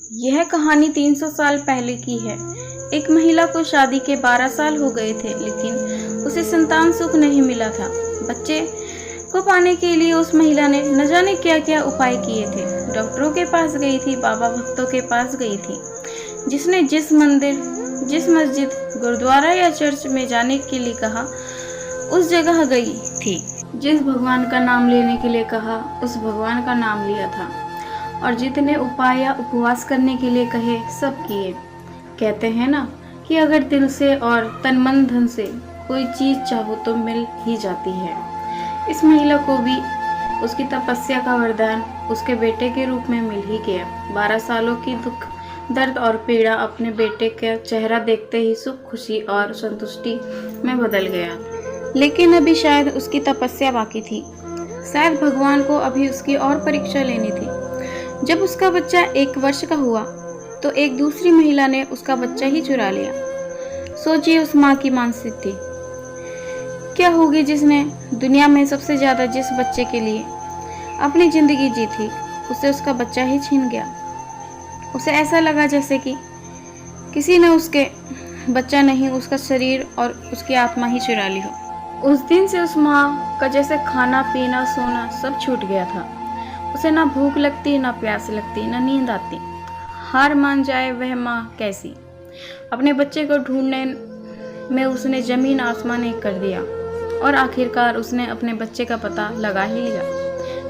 यह कहानी 300 साल पहले की है। एक महिला को शादी के 12 साल हो गए थे, लेकिन उसे संतान सुख नहीं मिला था। बच्चे को पाने के लिए उस महिला ने न जाने क्या क्या उपाय किए थे। डॉक्टरों के पास गई थी, बाबा भक्तों के पास गई थी, जिसने जिस मंदिर, जिस मस्जिद, गुरुद्वारा या चर्च में जाने के लिए कहा उस जगह गई थी। जिस भगवान का नाम लेने के लिए कहा उस भगवान का नाम लिया था, और जितने उपाय या उपवास करने के लिए कहे सब किए। कहते हैं ना कि अगर दिल से और तन मन धन से कोई चीज चाहो तो मिल ही जाती है। इस महिला को भी उसकी तपस्या का वरदान उसके बेटे के रूप में मिल ही गया। 12 सालों की दुख, दर्द और पीड़ा अपने बेटे का चेहरा देखते ही सुख, खुशी और संतुष्टि में बदल गया। लेकिन अभी शायद उसकी तपस्या बाकी थी। शायद भगवान को अभी उसकी और परीक्षा लेनी थी। जब उसका बच्चा 1 वर्ष का हुआ तो एक दूसरी महिला ने उसका बच्चा ही चुरा लिया। सोचिए उस माँ की मानसिकता क्या होगी जिसने दुनिया में सबसे ज्यादा जिस बच्चे के लिए अपनी जिंदगी जी थी, उसे उसका बच्चा ही छीन गया। उसे ऐसा लगा जैसे कि किसी ने उसके बच्चा नहीं, उसका शरीर और उसकी आत्मा ही चुरा ली हो। उस दिन से उस माँ का जैसे खाना पीना सोना सब छूट गया था। उसे ना भूख लगती, ना प्यास लगती, ना नींद आती। हार मान जाए वह माँ कैसी। अपने बच्चे को ढूंढने में उसने जमीन आसमान एक कर दिया, और आखिरकार उसने अपने बच्चे का पता लगा ही लिया।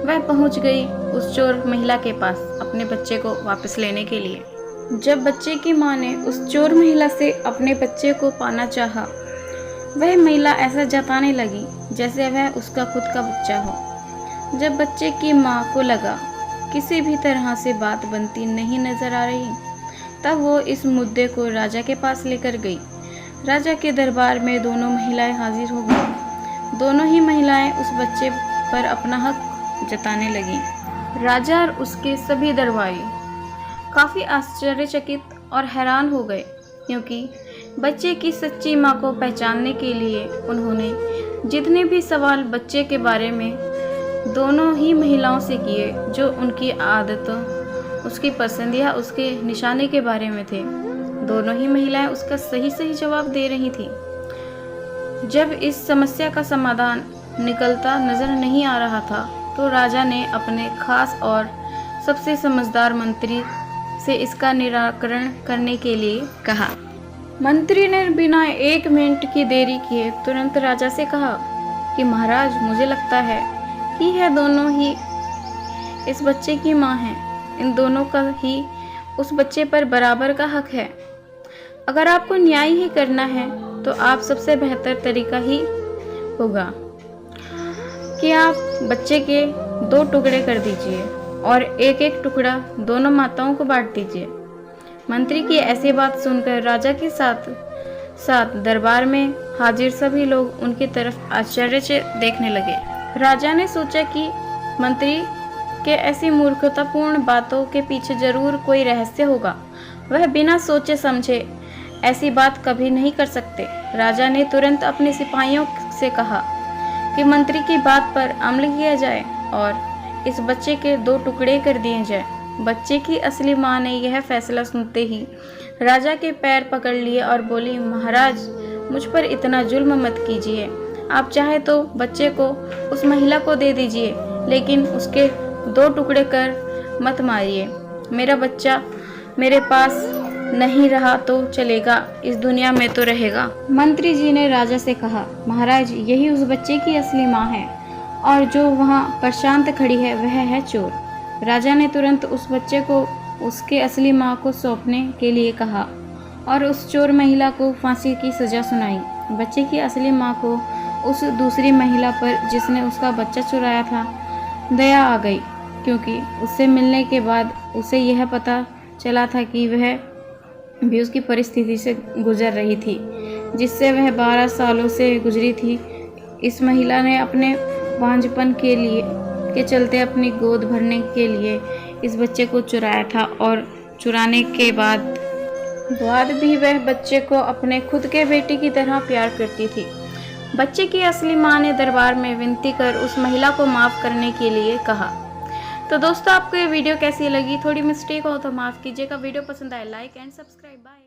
वह पहुंच गई उस चोर महिला के पास अपने बच्चे को वापस लेने के लिए। जब बच्चे की माँ ने उस चोर महिला से अपने बच्चे को पाना चाहा, वह महिला ऐसा जताने लगी जैसे वह उसका खुद का बच्चा हो। जब बच्चे की माँ को लगा किसी भी तरह से बात बनती नहीं नजर आ रही, तब वो इस मुद्दे को राजा के पास लेकर गई। राजा के दरबार में दोनों महिलाएं हाजिर हो गई। दोनों ही महिलाएं उस बच्चे पर अपना हक जताने लगी। राजा और उसके सभी दरबारी काफी आश्चर्यचकित और हैरान हो गए, क्योंकि बच्चे की सच्ची माँ को पहचानने के लिए उन्होंने जितने भी सवाल बच्चे के बारे में दोनों ही महिलाओं से किए, जो उनकी आदतों, उसकी पसंद या उसके निशाने के बारे में थे, दोनों ही महिलाएं उसका सही सही जवाब दे रही थी। जब इस समस्या का समाधान निकलता नजर नहीं आ रहा था, तो राजा ने अपने खास और सबसे समझदार मंत्री से इसका निराकरण करने के लिए कहा। मंत्री ने बिना 1 मिनट की देरी किए तुरंत राजा से कहा कि महाराज, मुझे लगता है कि यह दोनों ही इस बच्चे की माँ हैं। इन दोनों का ही उस बच्चे पर बराबर का हक है। अगर आपको न्याय ही करना है तो आप सबसे बेहतर तरीका ही होगा कि आप बच्चे के 2 टुकड़े कर दीजिए और एक एक टुकड़ा दोनों माताओं को बांट दीजिए। मंत्री की ऐसी बात सुनकर राजा के साथ साथ दरबार में हाजिर सभी लोग उनकी तरफ आश्चर्य से देखने लगे। राजा ने सोचा कि मंत्री के ऐसी मूर्खतापूर्ण बातों के पीछे जरूर कोई रहस्य होगा। वह बिना सोचे समझे ऐसी बात कभी नहीं कर सकते। राजा ने तुरंत अपने सिपाहियों से कहा कि मंत्री की बात पर अमल किया जाए और इस बच्चे के 2 टुकड़े कर दिए जाए। बच्चे की असली माँ ने यह फैसला सुनते ही राजा के पैर पकड़ लिए और बोली, महाराज, मुझ पर इतना जुल्म मत कीजिए। आप चाहे तो बच्चे को उस महिला को दे दीजिए, लेकिन उसके 2 टुकड़े कर मत मारिए। मेरा बच्चा मेरे पास नहीं रहा तो चलेगा, इस दुनिया में तो रहेगा। मंत्री जी ने राजा से कहा, महाराज, यही उस बच्चे की असली माँ है, और जो वहाँ पर शांत खड़ी है वह है चोर। राजा ने तुरंत उस बच्चे को उसके असली माँ को सौंपने के लिए कहा और उस चोर महिला को फांसी की सजा सुनाई। बच्चे की असली माँ को उस दूसरी महिला पर जिसने उसका बच्चा चुराया था दया आ गई, क्योंकि उससे मिलने के बाद उसे यह पता चला था कि वह भी उसकी परिस्थिति से गुजर रही थी, जिससे वह 12 सालों से गुजरी थी। इस महिला ने अपने बांझपन के चलते अपनी गोद भरने के लिए इस बच्चे को चुराया था, और चुराने के बाद भी वह बच्चे को अपने खुद के बेटे की तरह प्यार करती थी। बच्चे की असली माँ ने दरबार में विनती कर उस महिला को माफ करने के लिए कहा। तो दोस्तों आपको ये वीडियो कैसी लगी, थोड़ी मिस्टेक हो तो माफ़ कीजिएगा। वीडियो पसंद आए लाइक एंड सब्सक्राइब। बाय।